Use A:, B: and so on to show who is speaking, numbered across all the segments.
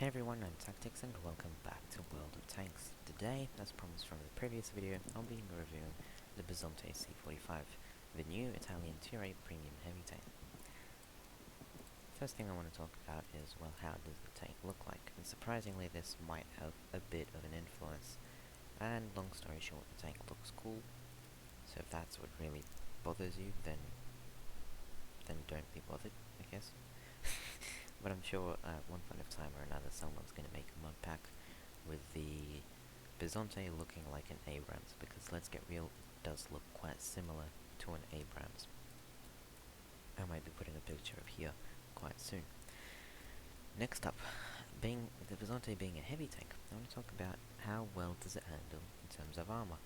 A: Hey everyone, I'm Tactics and welcome back to World of Tanks. Today, as promised from the previous video, I'll be reviewing the Bisonte C45, the new Italian Tier 8 premium heavy tank. First thing I want to talk about is, well, how does the tank look like? And surprisingly, this might have a bit of an influence. And long story short, the tank looks cool, so if that's what really bothers you, then don't be bothered, I guess. But I'm sure at one point of time or another someone's going to make a mod pack with the Bisonte looking like an Abrams, because let's get real, it does look quite similar to an Abrams. I might be putting a picture up here quite soon. Next up, the Bisonte being a heavy tank, I want to talk about how well does it handle in terms of armor.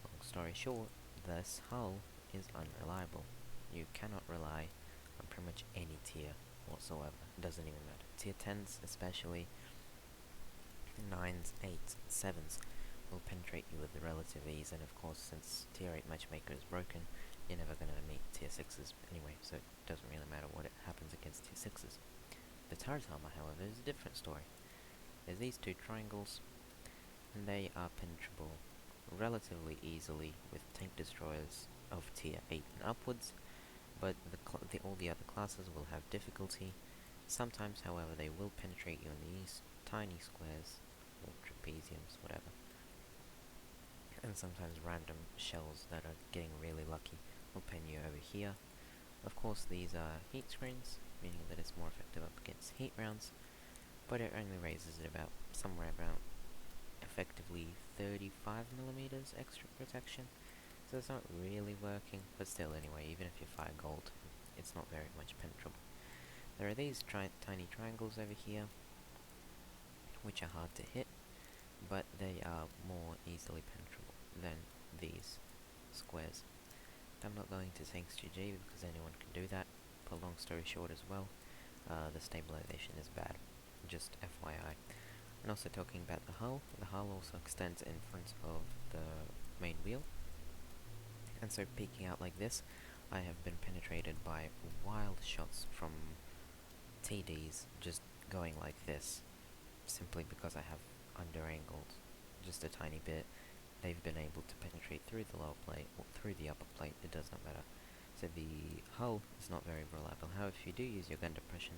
A: Long story short, this hull is unreliable. You cannot rely on pretty much any tier whatsoever. It doesn't even matter. Tier 10s especially, 9s, 8s, 7s will penetrate you with relative ease, and of course since tier 8 matchmaker is broken, you're never going to meet tier 6s anyway, so it doesn't really matter what happens against tier 6s. The turret armor, however, is a different story. There's these two triangles, and they are penetrable relatively easily with tank destroyers of tier 8 and upwards, but all the other classes will have difficulty. Sometimes, however, they will penetrate you in these tiny squares, or trapeziums, whatever. And sometimes random shells that are getting really lucky will pen you over here. Of course, these are heat screens, meaning that it's more effective up against heat rounds, but it only raises it about somewhere about effectively 35mm extra protection. So it's not really working, but still anyway, even if you fire gold, it's not very much penetrable. There are these tiny triangles over here, which are hard to hit, but they are more easily penetrable than these squares. I'm not going to Tanks GG because anyone can do that, but long story short as well, the stabilization is bad, just FYI. And also talking about the hull also extends in front of the main wheel, and so peeking out like this, I have been penetrated by wild shots from TDs just going like this, simply because I have under-angled just a tiny bit. They've been able to penetrate through the lower plate, or through the upper plate, it does not matter. So the hull is not very reliable. However, if you do use your gun depression,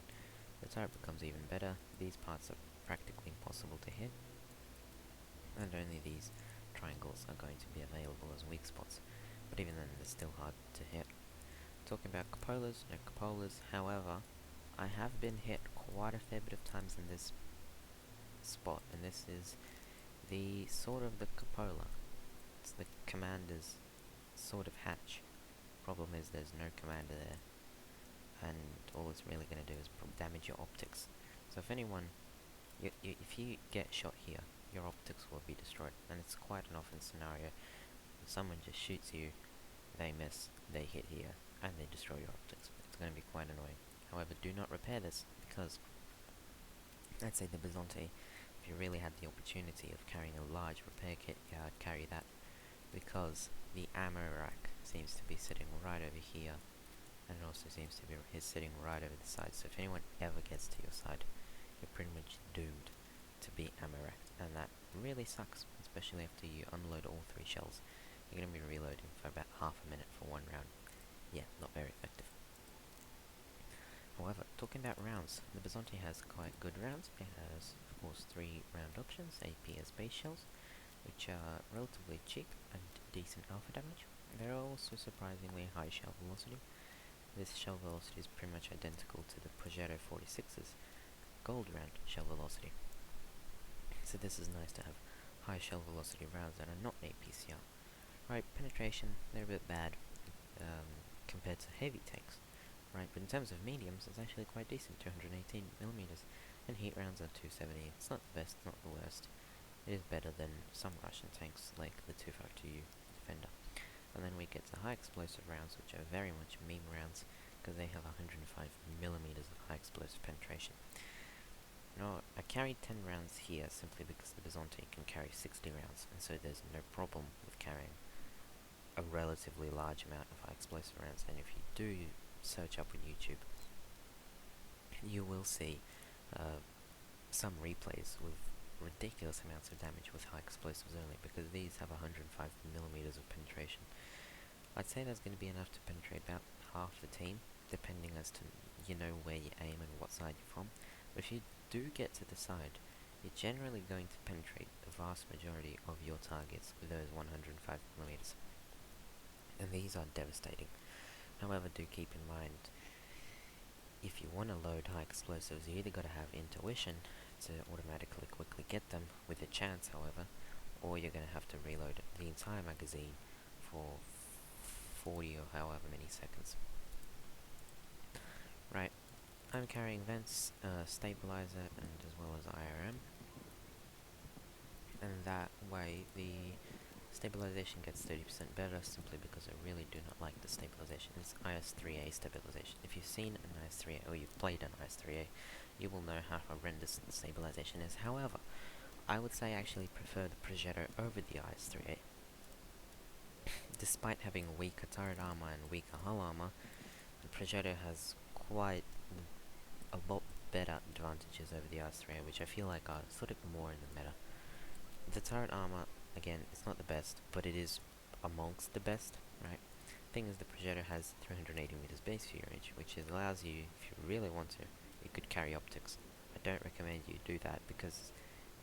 A: the turret becomes even better. These parts are practically impossible to hit, and only these triangles are going to be available as weak spots, but even then they're still hard to hit. Talking about cupolas, no cupolas, however, I have been hit quite a fair bit of times in this spot, and this is the sort of the cupola. It's the commander's sort of hatch. Problem is there's no commander there, and all it's really going to do is damage your optics. So if anyone, if you get shot here, your optics will be destroyed, and it's quite an often scenario. When someone just shoots you, they miss, they hit here, and they destroy your optics. It's going to be quite annoying. However, do not repair this, because I'd say the Bisonte, if you really had the opportunity of carrying a large repair kit, yeah, I'd carry that, because the ammo rack seems to be sitting right over here, and it also seems to be sitting right over the side, so if anyone ever gets to your side, you're pretty much doomed to be ammo racked, and that really sucks, especially after you unload all 3 shells. You're going to be reloading for about half a minute for 1 round. Yeah, not very effective. However, talking about rounds, the Bisonte has quite good rounds. It has, of course, 3 round options, APS base shells, which are relatively cheap and decent alpha damage. There are also surprisingly high shell velocity. This shell velocity is pretty much identical to the Progetto 46's gold round shell velocity. So this is nice to have high shell velocity rounds that are not APCR. Right, penetration, they're a bit bad compared to heavy tanks. Right, but in terms of mediums, it's actually quite decent, 218mm, and heat rounds are 270. It's not the best, not the worst. It is better than some Russian tanks, like the 252 Defender. And then we get to high explosive rounds, which are very much meme rounds, because they have 105mm of high explosive penetration. Now, I carried 10 rounds here simply because the Bisonte can carry 60 rounds, and so there's no problem with carrying a relatively large amount of high explosive rounds. And if you do search up on YouTube, you will see some replays with ridiculous amounts of damage with high explosives only, because these have 105 millimeters of penetration. I'd say that's going to be enough to penetrate about half the team, depending as to where you aim and what side you're from. But if you do get to the side, you're generally going to penetrate the vast majority of your targets with those 105 millimeters. And these are devastating. However, do keep in mind, if you want to load high explosives, you either got to have intuition to automatically quickly get them, with a chance, however, or you're going to have to reload the entire magazine for 40 or however many seconds. Right, I'm carrying vents, stabilizer, and as well as IRM, and that way the stabilization gets 30% better, simply because I really do not like the stabilization. It's IS-3A stabilization. If you've seen an IS-3A, or you've played an IS-3A, you will know how horrendous the stabilization is. However, I would say I actually prefer the Progetto over the IS-3A. Despite having weaker turret armor and weaker hull armor, the Progetto has quite a lot better advantages over the IS-3A, which I feel like are sort of more in the meta. The turret armor, again, it's not the best, but it is amongst the best, right? Thing is, the Progetto has 380 meters base view range, which allows you, if you really want to, you could carry optics. I don't recommend you do that, because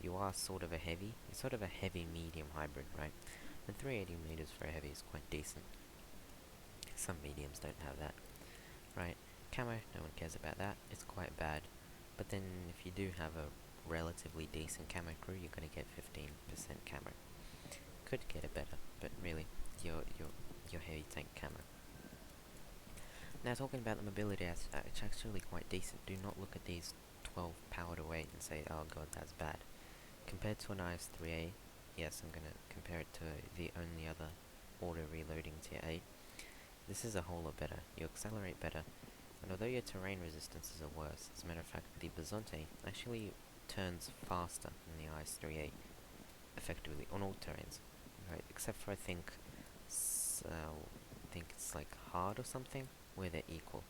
A: you are sort of a heavy, you're sort of a heavy-medium hybrid, right? And 380 meters for a heavy is quite decent. Some mediums don't have that, right? Camo, no one cares about that, it's quite bad. But then, if you do have a relatively decent camo crew, you're going to get 15% camo. Could get it better, but really, your heavy tank camo. Now, talking about the mobility, it's actually quite decent. Do not look at these 12 power to weight and say, oh god, that's bad. Compared to an IS-3A, yes, I'm going to compare it to the only other auto-reloading tier 8. This is a whole lot better. You accelerate better, and although your terrain resistances are worse, as a matter of fact, the Bisonte actually turns faster than the IS-3A, effectively, on all terrains, right, except for I think it's like hard or something, where they're equal,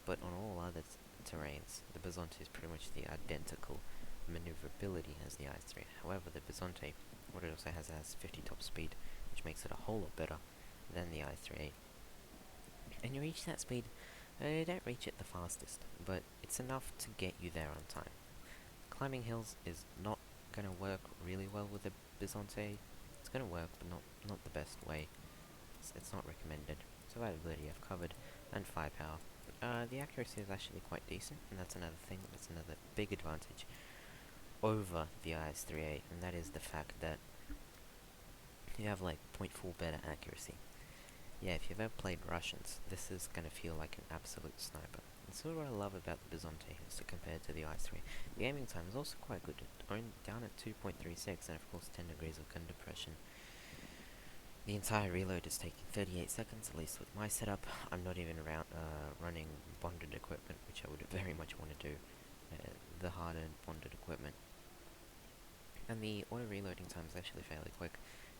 A: but on all other terrains, the Bisonte is pretty much the identical maneuverability as the IS-3. However, the Bisonte, what it also has 50 top speed, which makes it a whole lot better than the IS-3A. And you reach that speed, you don't reach it the fastest, but it's enough to get you there on time. Climbing hills is not going to work really well with the Bisonte. It's going to work, but not the best way. It's not recommended. Survivability I've covered, and firepower. The accuracy is actually quite decent, and that's another thing, that's another big advantage over the IS-3A, and that is the fact that you have like 0.4 better accuracy. Yeah, if you've ever played Russians, this is going to feel like an absolute sniper. And so what I love about the Bisonte is to compare to the IS-3. The aiming time is also quite good, down at 2.36, and of course 10 degrees of gun depression. The entire reload is taking 38 seconds, at least with my setup. I'm not even running bonded equipment, which I would very much want to do. The harder bonded equipment. And the auto reloading time is actually fairly quick.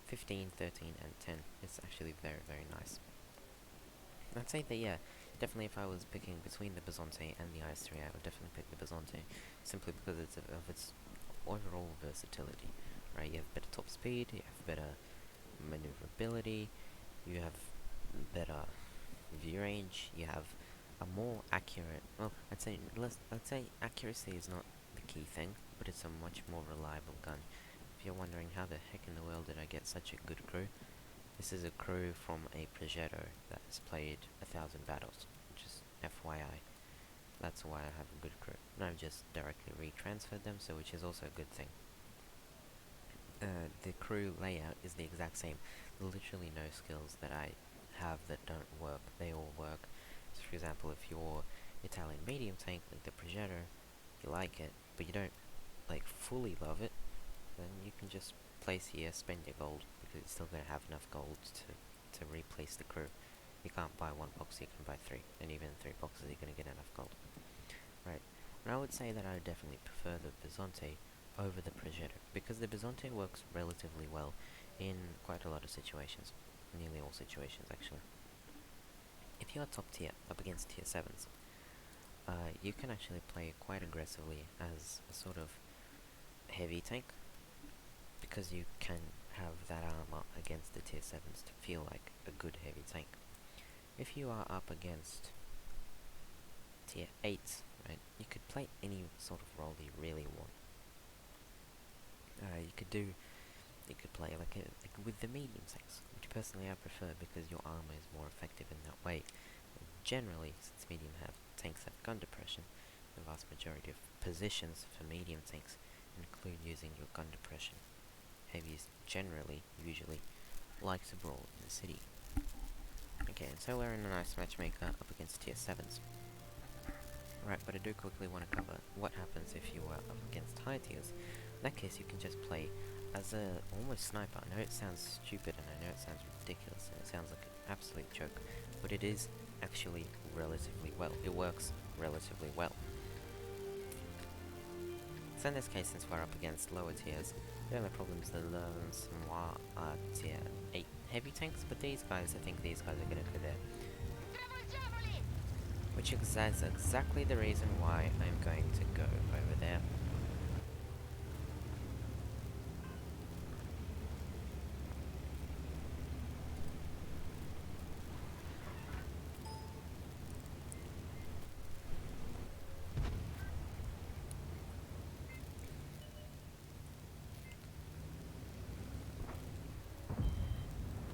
A: 15, 13, and 10. It's actually very, very nice. I'd say that, yeah, definitely if I was picking between the Bisonte and the IS-3, I would definitely pick the Bisonte, simply because of its overall versatility, right? You have better top speed, you have better maneuverability, you have better view range, you have a more accurate, well, I'd say accuracy is not the key thing, but it's a much more reliable gun. If you're wondering how the heck in the world did I get such a good crew, this is a crew from a Progetto that has played 1,000 battles, which is FYI. That's why I have a good crew. And I've just directly retransferred them, so which is also a good thing. The crew layout is the exact same. Literally no skills that I have that don't work. They all work. So for example, if you're Italian medium tank like the Progetto, you like it, but you don't like fully love it, then you can just place here, spend your gold, because you're still going to have enough gold to replace the crew. You can't buy one box, you can buy 3, and even in 3 boxes you're going to get enough gold. Right, and I would say that I would definitely prefer the Bisonte over the Progetto, because the Bisonte works relatively well in quite a lot of situations, nearly all situations actually. If you are top tier, up against tier 7s, you can actually play quite aggressively as a sort of heavy tank, because you can have that armor against the tier 7s to feel like a good heavy tank. If you are up against tier 8s, right, you could play any sort of role you really want. You could play like with the medium tanks, which personally I prefer because your armor is more effective in that way. Generally, since medium tanks have gun depression, the vast majority of positions for medium tanks include using your gun depression. Heavies generally, usually, like to brawl in the city. Okay, and so we're in a nice matchmaker up against tier 7s. Right, but I do quickly want to cover what happens if you are up against high tiers. In that case, you can just play as a almost sniper. I know it sounds stupid and I know it sounds ridiculous and it sounds like an absolute joke, but it is actually relatively well. It works relatively well. So in this case, since we're up against lower tiers, the only problem is the learns are tier 8 heavy tanks, but these guys, I think these guys are going to go there. Which is exactly the reason why I'm going to go over there.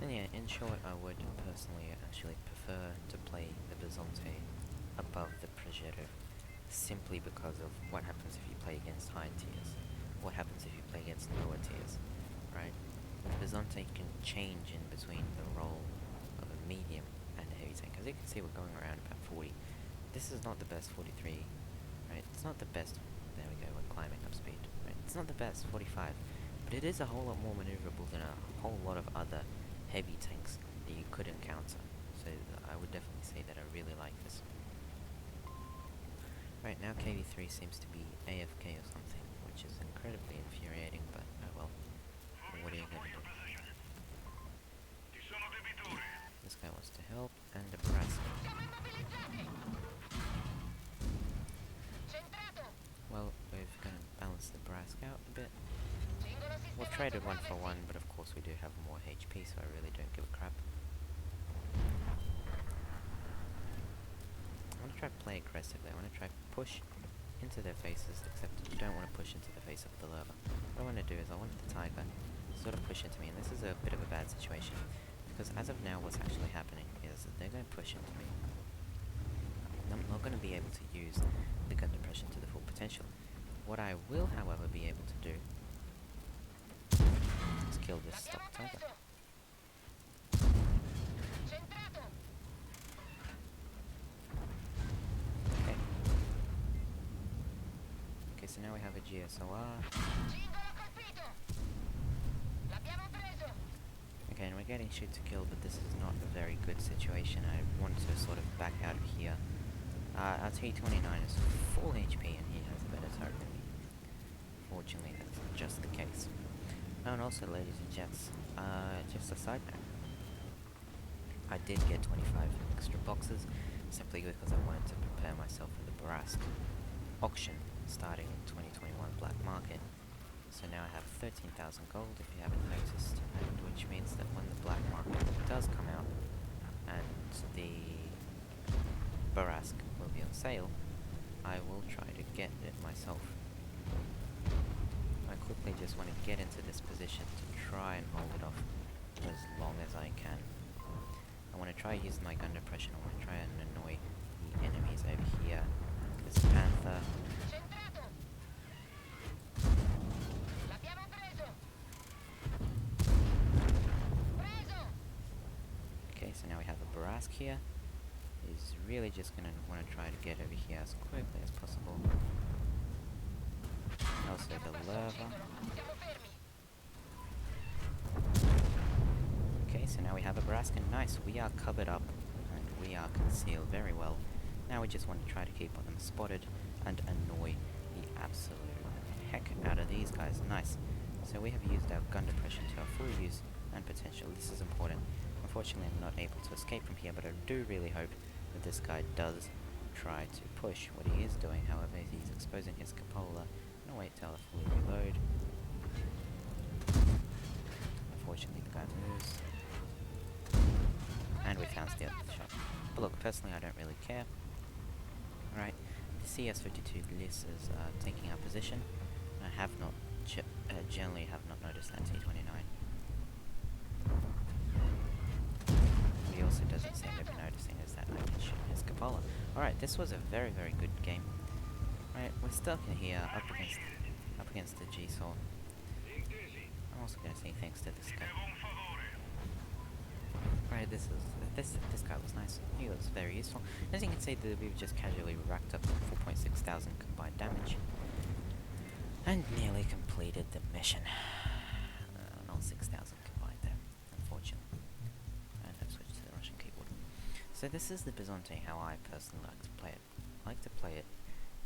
A: And yeah, in short, I would personally actually prefer to play the Bisonte above the Progetto, simply because of what happens if you play against high tiers, what happens if you play against lower tiers, right? The Bisonte can change in between the role of a medium and a heavy tank. As you can see, we're going around about 40. This is not the best 43, right? It's not the best, there we go, we're climbing up speed, right? It's not the best 45, but it is a whole lot more maneuverable than a whole lot of other heavy tanks that you could encounter. So I would definitely say that I really like this. Right, now KV3 seems to be AFK or something, which is incredibly infuriating, but oh well. What are you gonna do? This guy wants to help, and a brass. Well, we're gonna balance the brass out a bit. We've traded 1 for 1, but of course we do have more HP, so I really don't give a crap. I want to try play aggressively. I want to try push into their faces, except you don't want to push into the face of the lava. What I want to do is I want the tiger sort of push into me, and this is a bit of a bad situation, because as of now what's actually happening is that they're going to push into me. I'm not going to be able to use the gun depression to the full potential. What I will, however, be able to do is kill this stock tiger. Okay. Okay, so now we have a GSOR. Okay, and we're getting shoot to kill, but this is not a very good situation. I want to sort of back out of here. Our T29 is full HP and he has a better turret than me. Fortunately, that's just the case. Oh, and also, ladies and gents, just a side note. I did get 25 extra boxes, simply because I wanted to prepare myself for the Barask auction starting in 2021 black market. So now I have 13,000 gold, if you haven't noticed, and which means that when the black market does come out, and the Barask will be on sale, I will try to get it myself. I quickly just want to get into this position to try and hold it off as long as I can. I want to try using my gun depression. I want to try and annoy the enemies over here. This panther. Okay, so now we have a Barask here. He's really just going to want to try to get over here as quickly as possible. Also the lava. Okay, so now we have a Barask, and nice, we are covered up and we are concealed very well. Now we just want to try to keep them spotted and annoy the absolute heck out of these guys. Nice. So we have used our gun depression to our full use and potential. This is important. Unfortunately, I'm not able to escape from here, but I do really hope that this guy does try to push. What he is doing, however, is he's exposing his cupola. I'm gonna wait till I fully reload. Unfortunately, the guy moves. And we found the other shot. But look, personally, I don't really care. Right, the CS52 Gliss is taking our position. I have not, generally have not noticed that T29. What he also doesn't seem to be noticing is that I can shoot his cupola. Alright, this was a very, very good game. Right, we're stuck in here, up against the G-Sol. I'm also gonna say thanks to this guy. Right, this guy was nice. He was very useful. As you can see, we've just casually racked up 4,600 combined damage. And nearly completed the mission. Not 6,000 combined there, unfortunately. And I've switched to the Russian keyboard. So this is the Bisonte, how I personally like to play it. I like to play it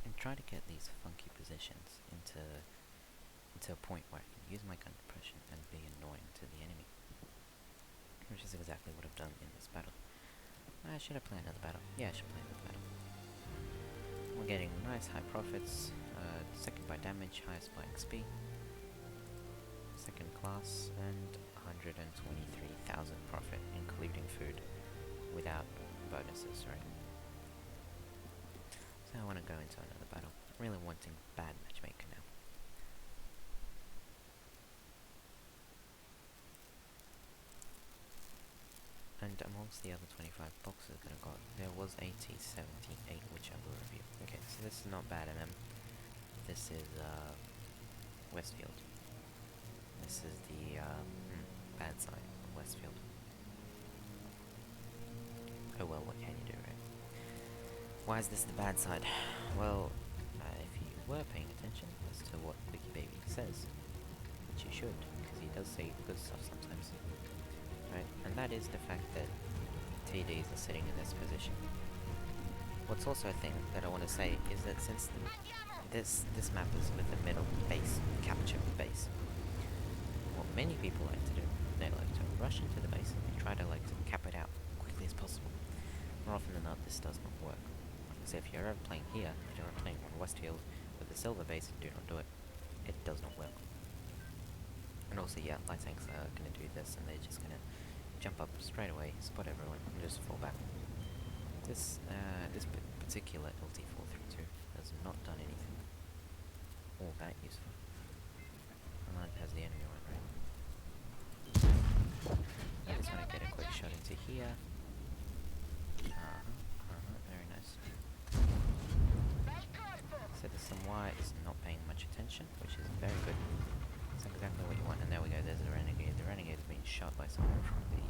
A: and try to get these funky positions into a point where I can use my gun depression and be annoying to the enemy. Which is exactly what I've done in this battle. Should I play another battle? Yeah, I should play another battle. We're getting nice high profits. Second by damage, highest by XP. Second class, and 123,000 profit, including food, without bonuses, right? So I want to go into another battle. I'm really wanting bad matchmaker now. And amongst the other 25 boxes that I got, there was a T78, which I will review. Okay, so this is not bad MM. This is Westfield. This is the bad side of Westfield. Oh well, what can you do, right? Why is this the bad side? Well, if you were paying attention as to what WikiBaby says, which you should, because he does say good stuff sometimes. Right, and that is the fact that TDs are sitting in this position. What's also a thing that I want to say is that since this map is with the middle base, capture base, what many people like to do, they like to rush into the base and try to cap it out as quickly as possible. More often than not, this does not work. So if you're ever playing here, if you're playing on Westfield with the silver base, do not do it. It does not work. And also, yeah, light tanks are going to do this, and they're just going to jump up straight away, spot everyone, and just fall back. This particular LT432 has not done anything all that useful. And that has the enemy one, right? I just want to get a quick shot into here. Very nice. So the Samoa is not paying much attention, which is very good. That's exactly what you want, and there we go, there's the Renegade. The Renegade is being shot by someone from the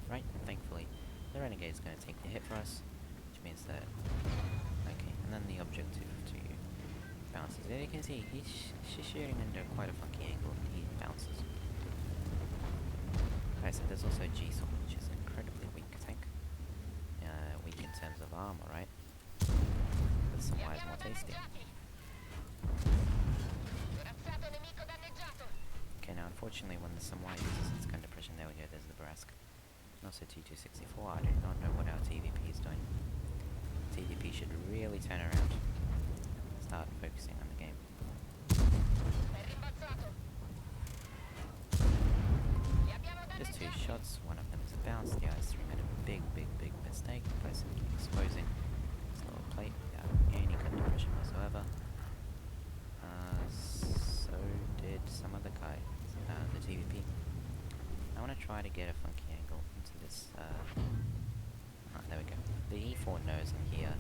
A: right, and thankfully the Renegade is going to take the hit for us, which means that, okay, and then the objective to bounces. As you can see, she's shooting under quite a funky angle, and he bounces. Right, so there's also G-Sol, which is an incredibly weak tank. Weak in terms of armor, right? But some wise more tasty. Okay, now unfortunately when the Samoa uses its gun depression, there we go, there's the Barask. And also T264, I do not know what our TVP is doing. TVP should really turn around. Start focusing on the game. Just two shots, one of them is a bounce, the other three made a big mistake by simply exposing this little plate without any gun depression whatsoever. So did some other guy, the TVP. I want to try to get a funky angle into this, there we go. The E4 knows I'm here,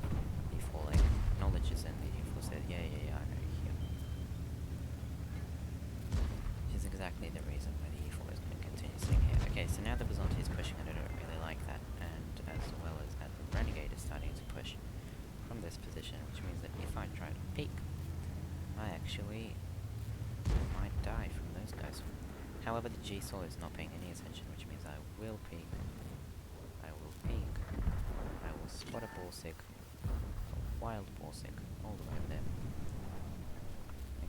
A: E4 acknowledges and the E4 says, yeah, I know you're here. Which is exactly the reason why the E4 is going to continue sitting here. Okay, so now the Bisonte is pushing and I don't really like that, and as well as that the Renegade is starting to push from this position, which means that if I try to peek, I actually might die from those guys. However, the G-Sol is not paying any attention, which means I will peek. I will spot a Borsig, a wild Borsig, all the way over there.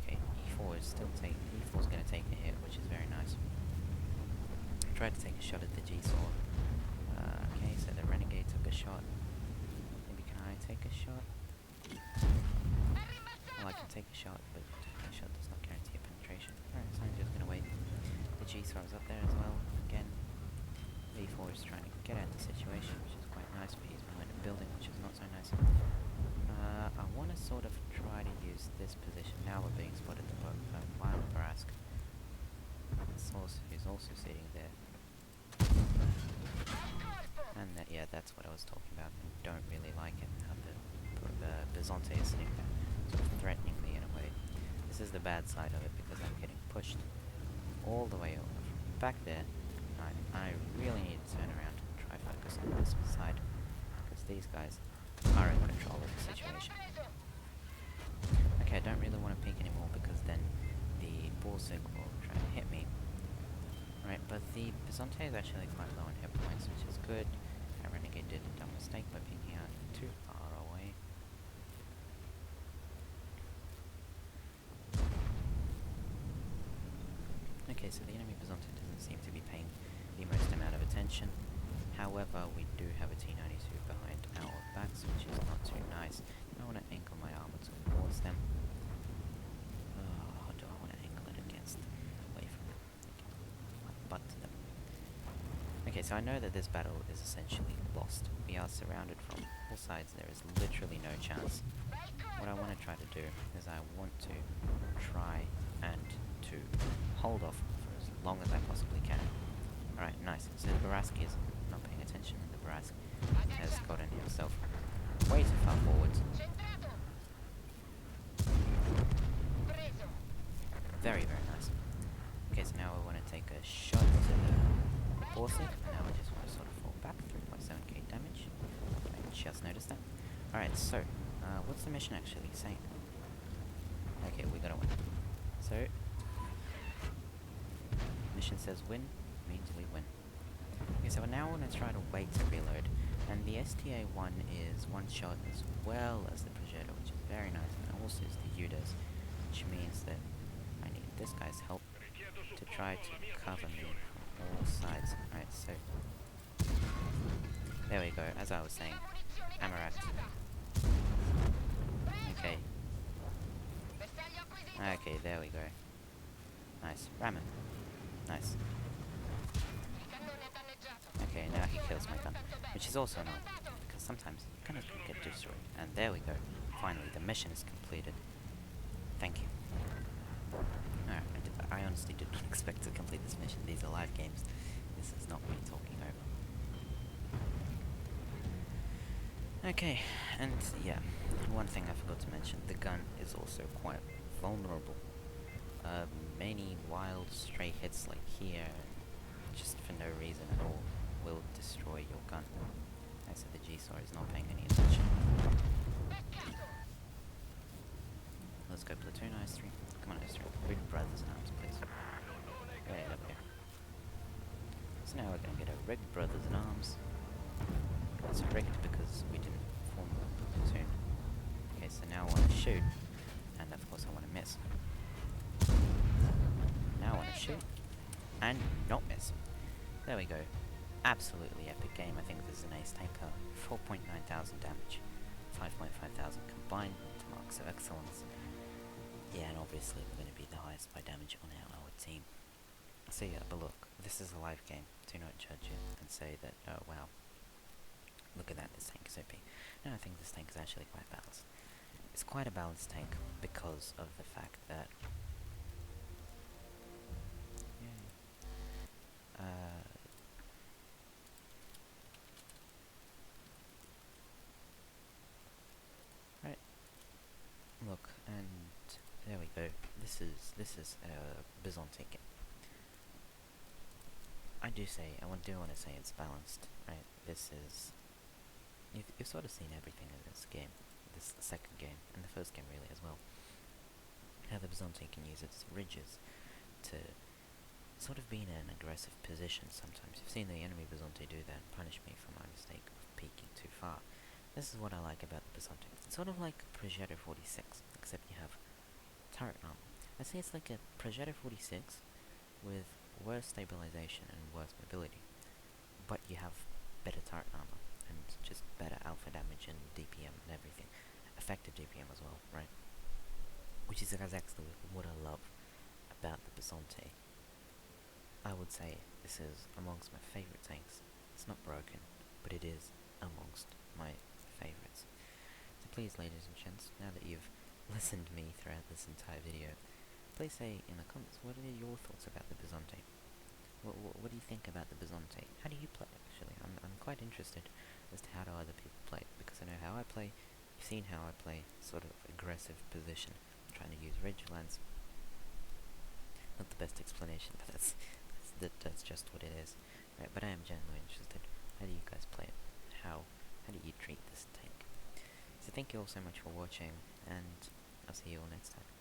A: Okay, E4 is still E4 is going to take a hit, which is very nice. I tried to take a shot at the G-Sol. Okay, so the Renegade took a shot. Maybe can I? take a shot? Well, I can take a shot, but a shot does not guarantee a penetration. Alright, so I'm just gonna wait. The G-Throw's up there as well. Again, V4 is trying to get out of the situation, which is quite nice, but he's behind a building, which is not so nice. I want to sort of try to use this position. Now we're being spotted by Barask. He's also sitting there. And yeah, that's what I was talking about. I don't really like it, how the Bisonte is sitting there, sort of threatening me in a way. This is the bad side of it, because I'm getting pushed all the way over back there. I really need to turn around and try focus on this side, because these guys are in control of the situation. Okay, I don't really want to peek anymore, because then the Borsig will try to hit me. Right, but the Bisonte is actually quite low on hit points, which is good. Our Renegade did a dumb mistake by peeking out too far away. Okay, so the enemy Bisonte doesn't seem to be paying the most amount of attention. However, we do have a T-92 behind our backs, which is not too nice. I want to angle my armor towards them. Or do I want to angle it against them? Away from them. Okay. My butt to them. Okay, so I know that this battle is essentially lost. We are surrounded from all sides. There is literally no chance. What I want to try to do is I want to try and to hold off for as long as I possibly can. Alright, nice. So the Baraski is not paying attention, and the Barask has gotten himself way too far forwards. Very, very nice. Okay, so now we want to take a shot to the Borsig, and now we just want to sort of fall back, 3.7k damage. I just noticed that. Alright, so, what's the mission actually saying? Okay, we gotta win. So, mission says win, means we win. Okay, so now I want to try to wait to reload, and the STA-1 is one shot as well as the Progetto, which is very nice, and also is the UDAS, which means that I need this guy's help to try to cover me from all sides. Alright, so there we go, as I was saying, Amarat. Okay. Okay, there we go. Nice. Ram him. Nice. Okay, now he kills my gun, which is also annoying, because sometimes gunners can get destroyed. And there we go. Finally, the mission is completed. Thank you. Alright, I honestly did not expect to complete this mission. These are live games. This is not me talking over. Okay, and yeah, one thing I forgot to mention, the gun is also quite vulnerable. Many wild stray hits like here, just for no reason at all, will destroy your gun. I said the G-Saw is not paying any attention. Let's go platoon IS-3. Come on IS-3. Rig Brothers in Arms, please. Right up here. So now we're gonna get a Rig Brothers in Arms. It's rigged because we didn't form a platoon. Okay, so now I want to shoot, and of course I want to miss. Now I want to shoot, and not miss. There we go. Absolutely epic game. I think this is an ace tanker. 4,900 damage, 5,500 combined to marks of excellence. Yeah, and obviously we're going to be the highest by damage on our team. So yeah, but look, this is a live game. Do not judge it and say that, oh wow, look at that, this tank is OP. No, I think this tank is actually quite balanced. It's quite a balanced tank because of the fact that right. Look, and there we go. This is a Bisonte game. I do want to say it's balanced, right? This is you've sort of seen everything in this game, this second game, and the first game really as well. How the Bisonte can use its ridges to sort of be in an aggressive position sometimes. You've seen the enemy Bisonte do that and punish me for my mistake of peeking too far. This is what I like about the Bisonte. It's sort of like Progetto 46, except you have turret armor. I'd say it's like a Progetto 46 with worse stabilization and worse mobility, but you have better turret armor, and just better alpha damage and DPM and everything. Effective DPM as well, right? Which is exactly what I love about the Bisonte. I would say this is amongst my favourite tanks. It's not broken, but it is amongst my favourites. So please, ladies and gents, now that you've listened to me throughout this entire video, please say in the comments, what are your thoughts about the Bisonte? What do you think about the Bisonte? How do you play it, actually? I'm quite interested as to how do other people play it, because I know how I play, you've seen how I play, sort of aggressive position, trying to use Vigilance. Not the best explanation, but that's just what it is. Right, but I am genuinely interested. How do you guys play it? How do you treat this tank? So thank you all so much for watching, and I'll see you all next time.